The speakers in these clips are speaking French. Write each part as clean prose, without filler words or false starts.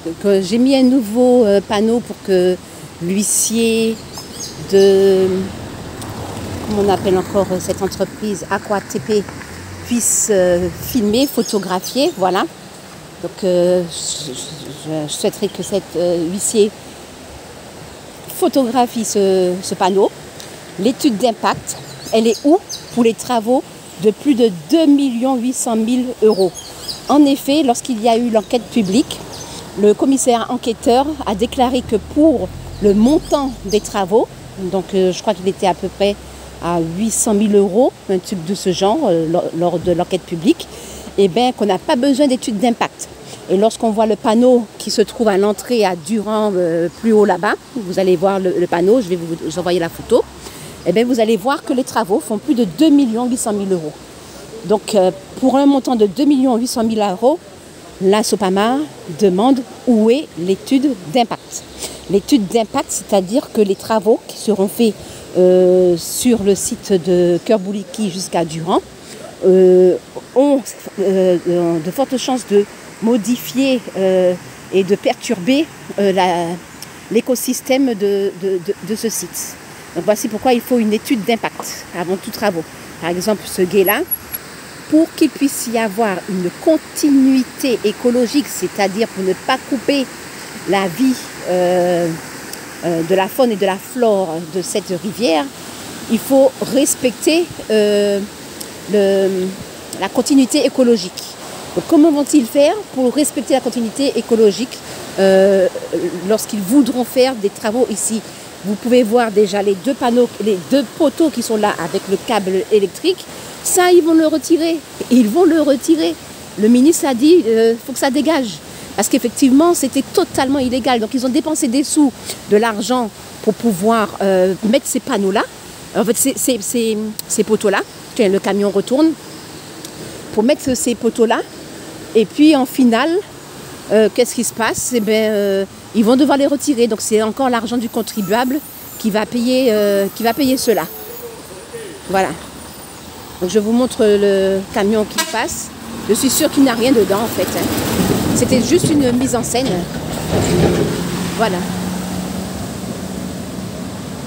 Donc j'ai mis un nouveau panneau pour que l'huissier de, comment on appelle encore cette entreprise, AquaTP, puisse filmer, photographier, voilà. Donc je souhaiterais que cet huissier photographie ce panneau. L'étude d'impact, elle est où pour les travaux de plus de 2 800 000 €. En effet, lorsqu'il y a eu l'enquête publique, le commissaire enquêteur a déclaré que pour le montant des travaux, donc je crois qu'il était à peu près à 800 000 €, un truc de ce genre, lors de l'enquête publique, et bien qu'on n'a pas besoin d'étude d'impact. Et lorsqu'on voit le panneau qui se trouve à l'entrée à Durand, plus haut là-bas, vous allez voir le panneau, je vais vous envoyer la photo, et bien vous allez voir que les travaux font plus de 2 800 000 €. Donc pour un montant de 2 800 000 €, la Sopamar demande où est l'étude d'impact. L'étude d'impact, c'est-à-dire que les travaux qui seront faits sur le site de Cœur-Bouliki jusqu'à Durand ont de fortes chances de modifier et de perturber l'écosystème de ce site. Donc voici pourquoi il faut une étude d'impact avant tout travaux. Par exemple, ce gué-là, pour qu'il puisse y avoir une continuité écologique, c'est-à-dire pour ne pas couper la vie de la faune et de la flore de cette rivière, il faut respecter la continuité écologique. Donc comment vont-ils faire pour respecter la continuité écologique lorsqu'ils voudront faire des travaux ici? Vous pouvez voir déjà les deux panneaux, les deux poteaux qui sont là avec le câble électrique. Ça, ils vont le retirer. Ils vont le retirer. Le ministre a dit faut que ça dégage. Parce qu'effectivement, c'était totalement illégal. Donc, ils ont dépensé des sous, de l'argent pour pouvoir mettre ces panneaux-là. En fait, ces poteaux-là. Tiens, le camion retourne. Pour mettre ces poteaux-là. Et puis, en finale, qu'est-ce qui se passe? Eh bien, ils vont devoir les retirer. Donc, c'est encore l'argent du contribuable qui va payer cela. Voilà. Donc, je vous montre le camion qui passe. Je suis sûre qu'il n'y a rien dedans, en fait. C'était juste une mise en scène. Voilà.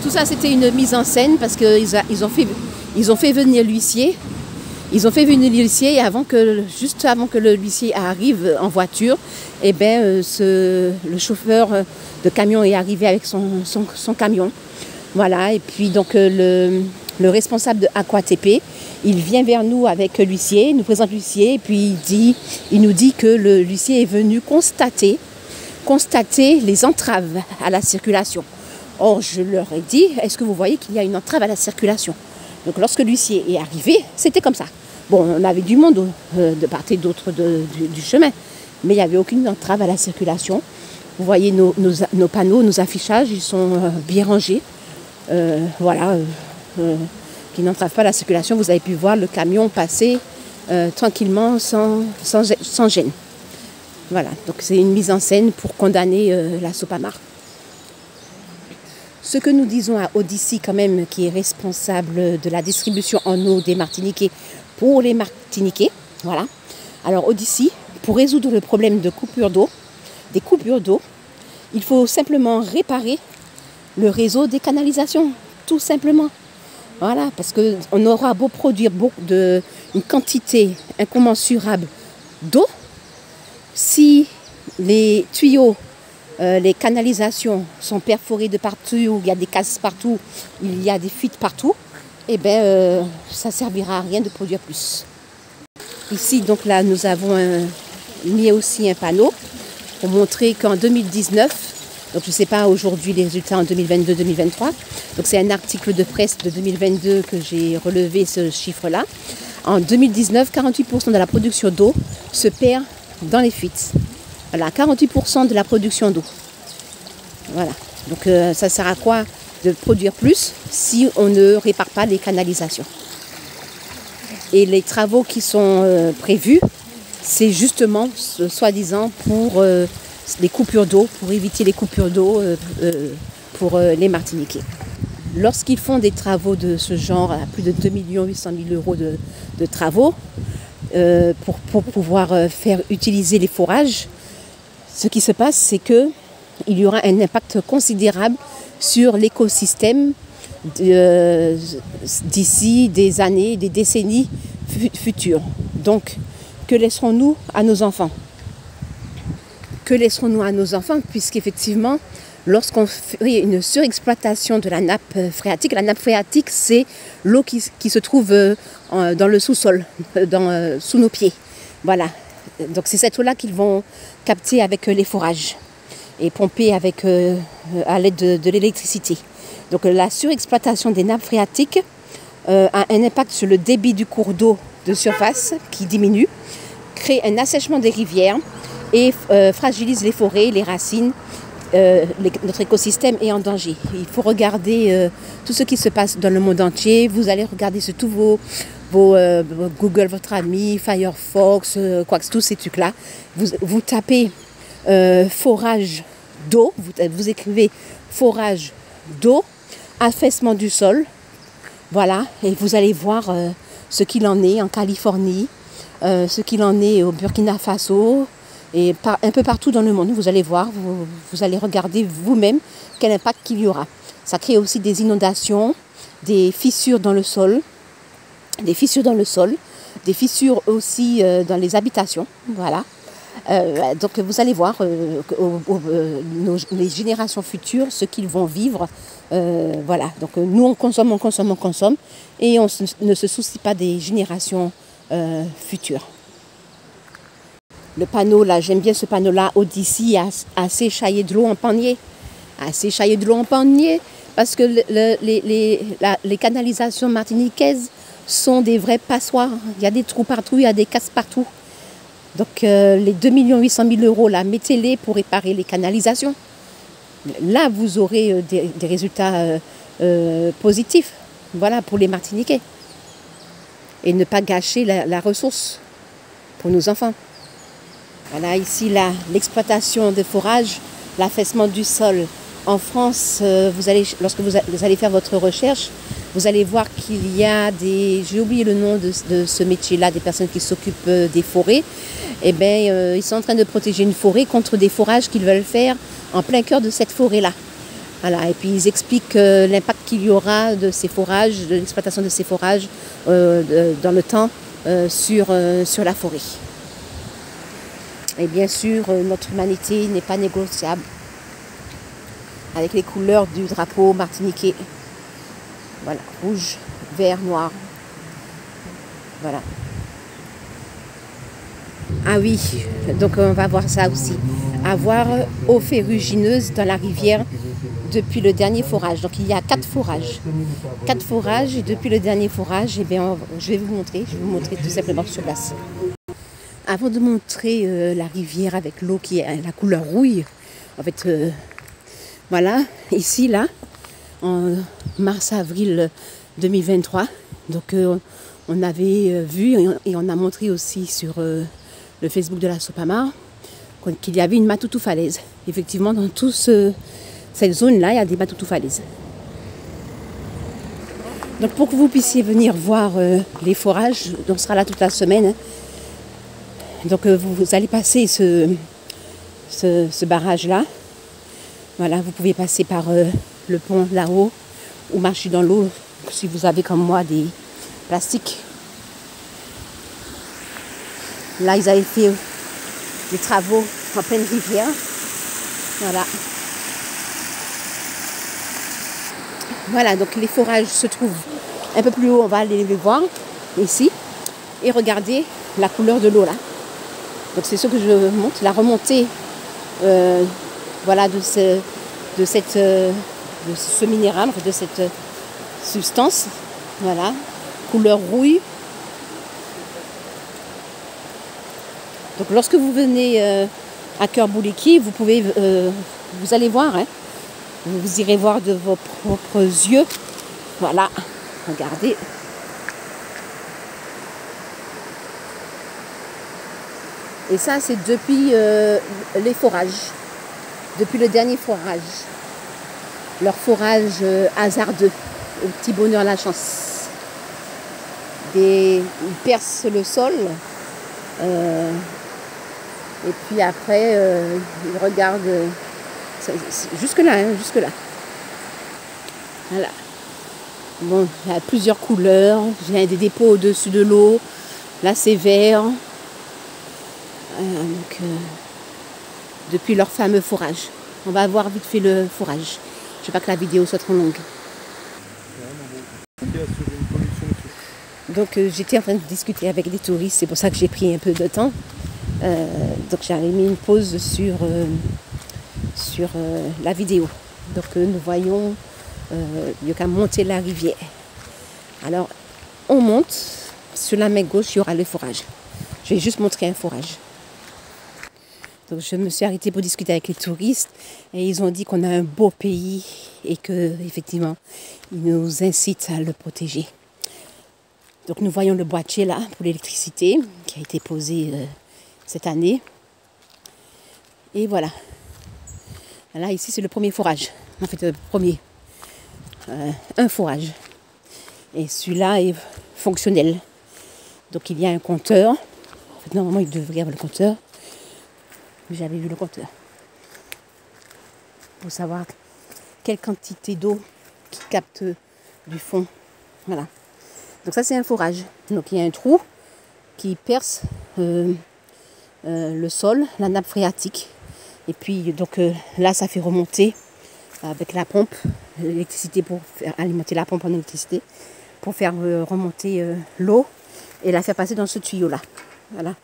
Tout ça, c'était une mise en scène parce qu'ils ont fait venir l'huissier. Ils ont fait venir l'huissier et juste avant que l'huissier arrive en voiture, eh ben, le chauffeur de camion est arrivé avec son camion. Voilà. Et puis donc le responsable de AquaTP, il vient vers nous avec l'huissier, il nous présente l'huissier et puis il nous dit que l'huissier est venu constater les entraves à la circulation. Or, je leur ai dit, est-ce que vous voyez qu'il y a une entrave à la circulation? Donc lorsque l'huissier est arrivé, c'était comme ça. Bon, on avait du monde de part et d'autre du chemin, mais il n'y avait aucune entrave à la circulation. Vous voyez nos panneaux, nos affichages, ils sont bien rangés. Voilà. Qui n'entrave pas la circulation. Vous avez pu voir le camion passer tranquillement sans gêne. Voilà, donc c'est une mise en scène pour condamner la Sopamar. Ce que nous disons à Odyssey quand même, qui est responsable de la distribution en eau des Martiniquais pour les Martiniquais, voilà. Alors Odyssey, pour résoudre le problème de des coupures d'eau, il faut simplement réparer le réseau des canalisations, tout simplement. Voilà, parce qu'on aura beau produire une quantité incommensurable d'eau, si les tuyaux, les canalisations sont perforées de partout, il y a des casses partout, il y a des fuites partout, eh bien, ça ne servira à rien de produire plus. Ici, donc là, nous avons mis aussi un panneau pour montrer qu'en 2019, donc je ne sais pas aujourd'hui les résultats en 2022-2023. Donc c'est un article de presse de 2022 que j'ai relevé ce chiffre-là. En 2019, 48% de la production d'eau se perd dans les fuites. Voilà, 48% de la production d'eau. Voilà. Donc ça sert à quoi de produire plus si on ne répare pas les canalisations? Et les travaux qui sont prévus, c'est justement soi-disant pour les coupures d'eau, pour éviter les coupures d'eau pour les Martiniquais. Lorsqu'ils font des travaux de ce genre, à plus de 2 800 000 € de travaux, pour pouvoir faire utiliser les forages, ce qui se passe, c'est qu'il y aura un impact considérable sur l'écosystème d'ici des années, des décennies futures. Donc, que laisserons-nous à nos enfants? Que laisserons-nous à nos enfants? Puisqu'effectivement, lorsqu'on fait une surexploitation de la nappe phréatique, c'est l'eau qui se trouve dans le sous-sol, sous nos pieds. Voilà. Donc c'est cette eau-là qu'ils vont capter avec les forages et pomper à l'aide de l'électricité. Donc la surexploitation des nappes phréatiques a un impact sur le débit du cours d'eau de surface qui diminue, crée un assèchement des rivières et fragilise les forêts, les racines. Notre écosystème est en danger. Il faut regarder tout ce qui se passe dans le monde entier. Vous allez regarder sur tous vos Google, votre ami, Firefox, tous ces trucs-là. Vous tapez forage d'eau, vous écrivez forage d'eau, affaissement du sol, voilà, et vous allez voir ce qu'il en est en Californie, ce qu'il en est au Burkina Faso, et un peu partout dans le monde. Vous allez voir, vous allez regarder vous-même quel impact qu'il y aura. Ça crée aussi des inondations, des fissures dans le sol, des fissures aussi dans les habitations, voilà. Donc vous allez voir les générations futures, ce qu'ils vont vivre, voilà. Donc nous on consomme, et on ne se soucie pas des générations futures. Le panneau là, j'aime bien ce panneau là, Odyssey, assez chaillé de l'eau en panier. Assez chaillé de l'eau en panier, parce que les canalisations martiniquaises sont des vraies passoires. Il y a des trous partout, il y a des casses partout. Donc les 2 800 000 euros là, mettez-les pour réparer les canalisations. Là, vous aurez des résultats positifs, voilà, pour les Martiniquais. Et ne pas gâcher la ressource pour nos enfants. Voilà, ici, l'exploitation des forages, l'affaissement du sol. En France, lorsque vous allez faire votre recherche, vous allez voir qu'il y a j'ai oublié le nom de ce métier-là, des personnes qui s'occupent des forêts. Eh bien, ils sont en train de protéger une forêt contre des forages qu'ils veulent faire en plein cœur de cette forêt-là. Voilà, et puis ils expliquent l'impact qu'il y aura de ces forages, de l'exploitation de ces forages dans le temps sur la forêt. Et bien sûr, notre humanité n'est pas négociable avec les couleurs du drapeau martiniquais. Voilà, rouge, vert, noir. Voilà. Ah oui, donc on va voir ça aussi. Avoir eau ferrugineuse dans la rivière depuis le dernier forage. Donc il y a 4 forages. 4 forages, et depuis le dernier forage, eh bien, je vais vous montrer tout simplement sur place. Avant de montrer la rivière avec l'eau qui est la couleur rouille, en fait, voilà, ici, là, en mars-avril 2023, donc on avait vu et on a montré aussi sur le Facebook de la Sopamar qu'il y avait une matoutou-falaise. Effectivement, dans toute cette zone-là, il y a des matoutou-falaises. Donc pour que vous puissiez venir voir les forages, on sera là toute la semaine, hein. Donc vous allez passer ce barrage-là. Voilà, vous pouvez passer par le pont là-haut ou marcher dans l'eau si vous avez comme moi des plastiques. Là, ils avaient fait des travaux en pleine rivière. Voilà. Voilà, donc les forages se trouvent un peu plus haut. On va aller les voir ici. Et regardez la couleur de l'eau là. Donc c'est ce que je montre, la remontée voilà, de ce minéral, de cette substance, voilà, couleur rouille. Donc lorsque vous venez à Cœur-Bouliki, vous pouvez, vous allez voir, hein, vous irez voir de vos propres yeux, voilà, regardez. Et ça, c'est depuis les forages, depuis le dernier forage. Leur forage hasardeux, au petit bonheur la chance. Ils percent le sol Et puis après, il regarde jusque-là, hein, jusque-là. Voilà. Bon, il y a plusieurs couleurs. J'ai des dépôts au-dessus de l'eau. Là, c'est vert. Donc, depuis leur fameux fourrage. On va voir vite fait le fourrage. Je ne veux pas que la vidéo soit trop longue. Donc, j'étais en train de discuter avec des touristes. C'est pour ça que j'ai pris un peu de temps. Donc, j'avais mis une pause sur la vidéo. Donc, nous voyons il y a qu'à monter la rivière. Alors, on monte. Sur la main gauche, il y aura le forage. Je vais juste montrer un forage. Donc, je me suis arrêtée pour discuter avec les touristes et ils ont dit qu'on a un beau pays et que effectivement, ils nous incitent à le protéger. Donc, nous voyons le boîtier là pour l'électricité qui a été posé cette année. Et voilà. Là, ici, c'est le premier forage. En fait, le premier. Un forage. Et celui-là est fonctionnel. Donc, il y a un compteur. En fait, normalement, il devrait y avoir le compteur. J'avais vu le compteur. Pour savoir quelle quantité d'eau qui capte du fond. Voilà. Donc ça, c'est un forage. Donc il y a un trou qui perce le sol, la nappe phréatique. Et puis donc là, ça fait remonter avec la pompe, l'électricité pour faire alimenter la pompe en électricité, pour faire remonter l'eau et la faire passer dans ce tuyau-là. Voilà.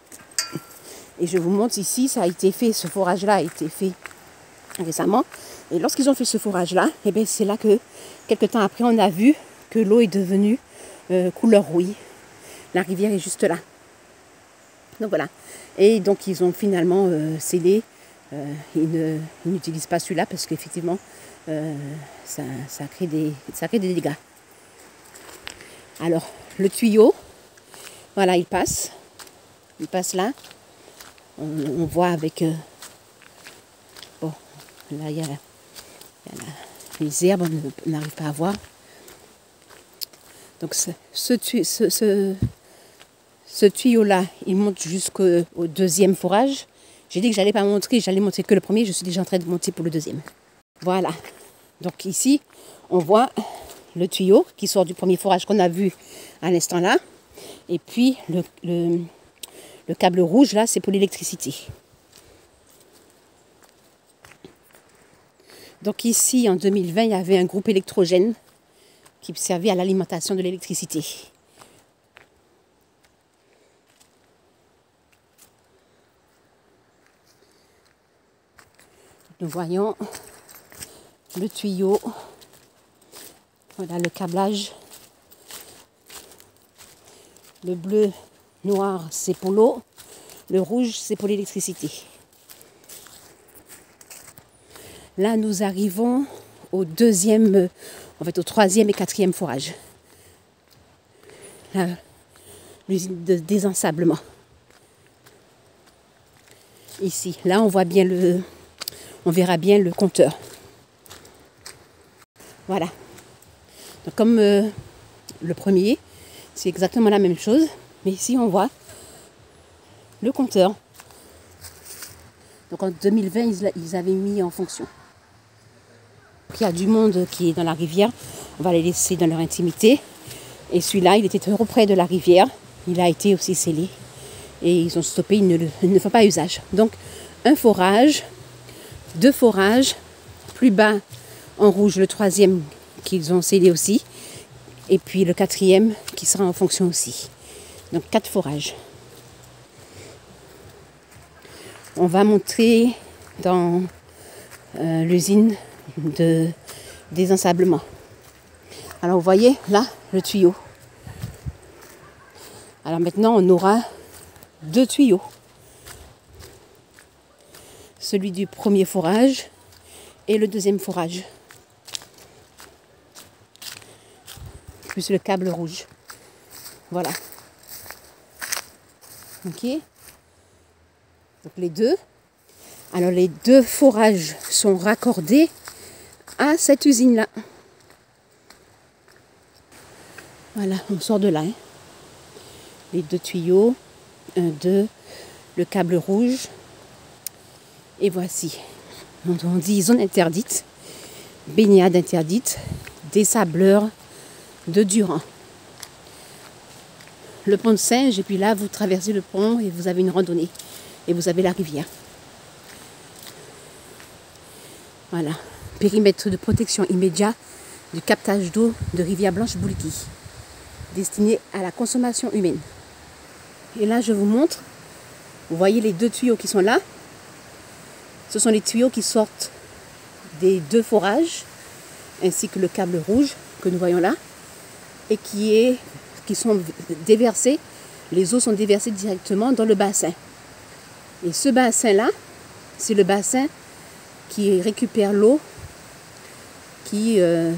Et je vous montre ici, ça a été fait, ce forage-là a été fait récemment. Et lorsqu'ils ont fait ce forage-là, eh bien, c'est là que, quelques temps après, on a vu que l'eau est devenue couleur rouille. La rivière est juste là. Donc voilà. Et donc, ils ont finalement scellé. Ils n'utilisent pas celui-là parce qu'effectivement, ça crée des dégâts. Alors, le tuyau, voilà, il passe. Il passe là. On voit avec... bon, là, il y a les herbes, on n'arrive pas à voir. Donc, ce tuyau-là, il monte jusqu'au deuxième forage. J'ai dit que j'allais pas montrer, j'allais montrer que le premier. Je suis déjà en train de monter pour le deuxième. Voilà. Donc, ici, on voit le tuyau qui sort du premier forage qu'on a vu à l'instant là. Et puis, le câble rouge, là, c'est pour l'électricité. Donc ici, en 2020, il y avait un groupe électrogène qui servait à l'alimentation de l'électricité. Nous voyons le tuyau. Voilà le câblage. Le bleu, noir, c'est pour l'eau. Le rouge, c'est pour l'électricité. Là, nous arrivons au deuxième, en fait au troisième et quatrième forage. L'usine de désensablement. Ici, là, on voit bien on verra bien le compteur. Voilà. Donc, comme le premier, c'est exactement la même chose. Mais ici, on voit le compteur. Donc, en 2020, ils avaient mis en fonction. Il y a du monde qui est dans la rivière. On va les laisser dans leur intimité. Et celui-là, il était trop près de la rivière. Il a été aussi scellé. Et ils ont stoppé, ils ne font pas usage. Donc, un forage, deux forages, plus bas en rouge, le troisième qu'ils ont scellé aussi. Et puis le quatrième qui sera en fonction aussi. Donc 4 forages. On va montrer dans l'usine de désensablement. Alors vous voyez là le tuyau. Alors maintenant on aura 2 tuyaux. Celui du premier forage et le deuxième forage. Plus le câble rouge. Voilà. Ok. Donc les deux. Alors les 2 forages sont raccordés à cette usine-là. Voilà, on sort de là. Hein. Les 2 tuyaux. 1, 2. Le câble rouge. Et voici, on dit zone interdite, baignade interdite, des sableurs de Durand. Le pont de Singe, et puis là, vous traversez le pont et vous avez une randonnée. Et vous avez la rivière. Voilà. Périmètre de protection immédiat du captage d'eau de Rivière-Blanche-Bouliki, destiné à la consommation humaine. Et là, je vous montre, vous voyez les deux tuyaux qui sont là. Ce sont les tuyaux qui sortent des deux forages, ainsi que le câble rouge que nous voyons là, et qui sont déversés, les eaux sont déversées directement dans le bassin. Et ce bassin-là, c'est le bassin qui récupère l'eau qui est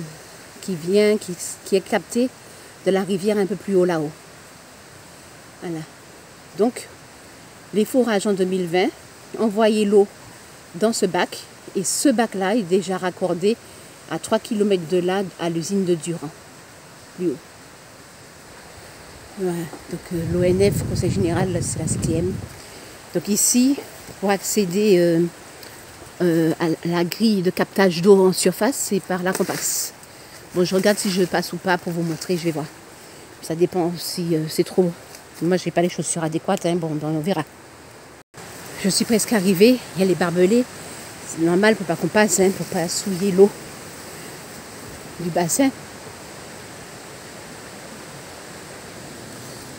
captée de la rivière un peu plus haut là-haut. Voilà. Donc, les forages en 2020 envoyaient l'eau dans ce bac, et ce bac-là est déjà raccordé à 3 km de là à l'usine de Durand, plus haut. Voilà. Donc l'ONF, Conseil Général, c'est la CTM. Donc ici, pour accéder à la grille de captage d'eau en surface, c'est par là qu'on passe. Bon, je regarde si je passe ou pas pour vous montrer, je vais voir. Ça dépend si c'est trop. Moi, je n'ai pas les chaussures adéquates, hein. Bon, on verra. Je suis presque arrivée, il y a les barbelés. C'est normal pour pas qu'on passe, hein, pour pas souiller l'eau du bassin.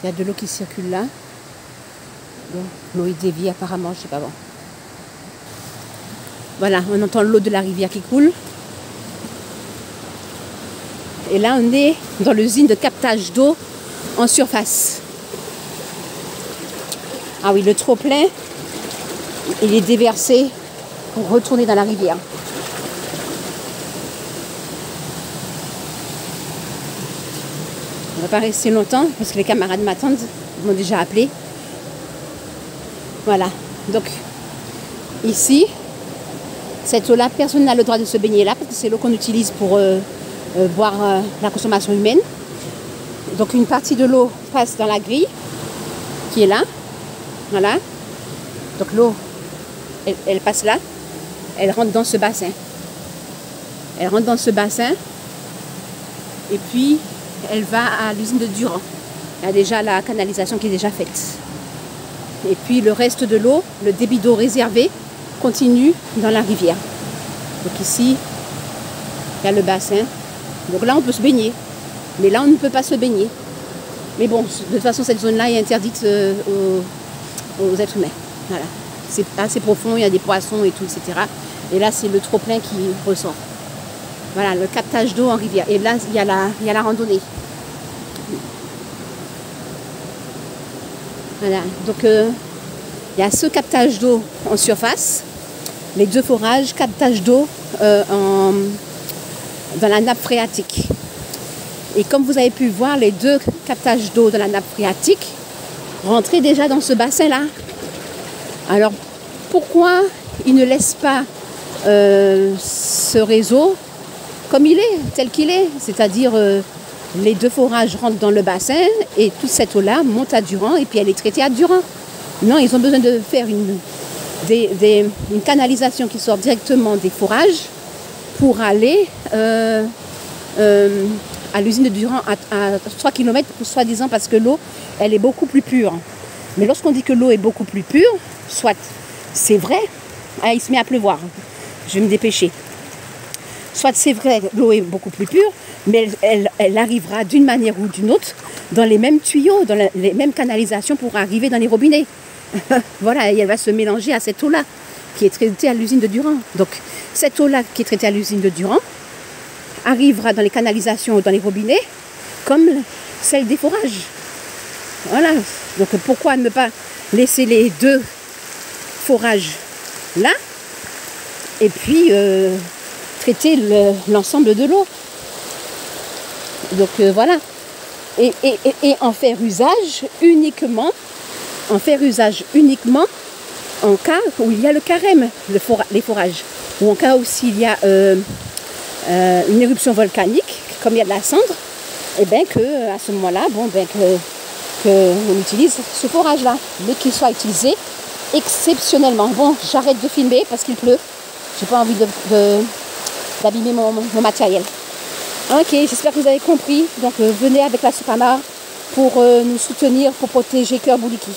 Il y a de l'eau qui circule là. Bon, l'eau est déviée apparemment, je sais pas bon. Voilà, on entend l'eau de la rivière qui coule. Et là, on est dans l'usine de captage d'eau en surface. Ah oui, le trop-plein, il est déversé pour retourner dans la rivière. On ne va pas rester longtemps parce que les camarades m'attendent, ils m'ont déjà appelé. Voilà, donc ici, cette eau-là, personne n'a le droit de se baigner là parce que c'est l'eau qu'on utilise pour boire la consommation humaine. Donc une partie de l'eau passe dans la grille qui est là. Voilà. Donc l'eau, elle passe là. Elle rentre dans ce bassin. Elle rentre dans ce bassin. Et puis, elle va à l'usine de Durand. Il y a déjà la canalisation qui est déjà faite. Et puis le reste de l'eau, le débit d'eau réservé, continue dans la rivière. Donc ici, il y a le bassin. Donc là, on peut se baigner. Mais là, on ne peut pas se baigner. Mais bon, de toute façon, cette zone-là est interdite aux êtres humains. Voilà. C'est assez profond, il y a des poissons et tout, etc. Et là, c'est le trop-plein qui ressort. Voilà, le captage d'eau en rivière. Et là, il y a la randonnée. Voilà, donc il y a ce captage d'eau en surface, les deux forages, captage d'eau dans la nappe phréatique. Et comme vous avez pu voir, les deux captages d'eau dans la nappe phréatique rentraient déjà dans ce bassin-là. Alors, pourquoi ils ne laissent pas ce réseau comme il est, tel qu'il est, c'est-à-dire les deux forages rentrent dans le bassin et toute cette eau-là monte à Durand et puis elle est traitée à Durand. Non, ils ont besoin de faire une canalisation qui sort directement des forages pour aller à l'usine de Durand à 3 km, soi-disant parce que l'eau, elle est beaucoup plus pure. Mais lorsqu'on dit que l'eau est beaucoup plus pure, soit c'est vrai, ah, il se met à pleuvoir, je vais me dépêcher. Soit c'est vrai, l'eau est beaucoup plus pure, mais elle arrivera d'une manière ou d'une autre dans les mêmes tuyaux, dans les mêmes canalisations pour arriver dans les robinets. Voilà, et elle va se mélanger à cette eau-là qui est traitée à l'usine de Durand. Donc, cette eau-là qui est traitée à l'usine de Durand arrivera dans les canalisations ou dans les robinets comme celle des forages. Voilà. Donc, pourquoi ne pas laisser les deux forages là et puis traiter l'ensemble de l'eau. Donc voilà. Et en faire usage uniquement en cas où il y a le carême, les forages. Ou en cas où s'il y a une éruption volcanique, comme il y a de la cendre, et bien que à ce moment-là, bon, ben qu'on utilise ce forage-là. Mais qu'il soit utilisé exceptionnellement. Bon, j'arrête de filmer parce qu'il pleut. J'ai pas envie d'abîmer mon matériel. Ok, j'espère que vous avez compris. Donc venez avec la Sopana pour nous soutenir, pour protéger Cœur Bouliky.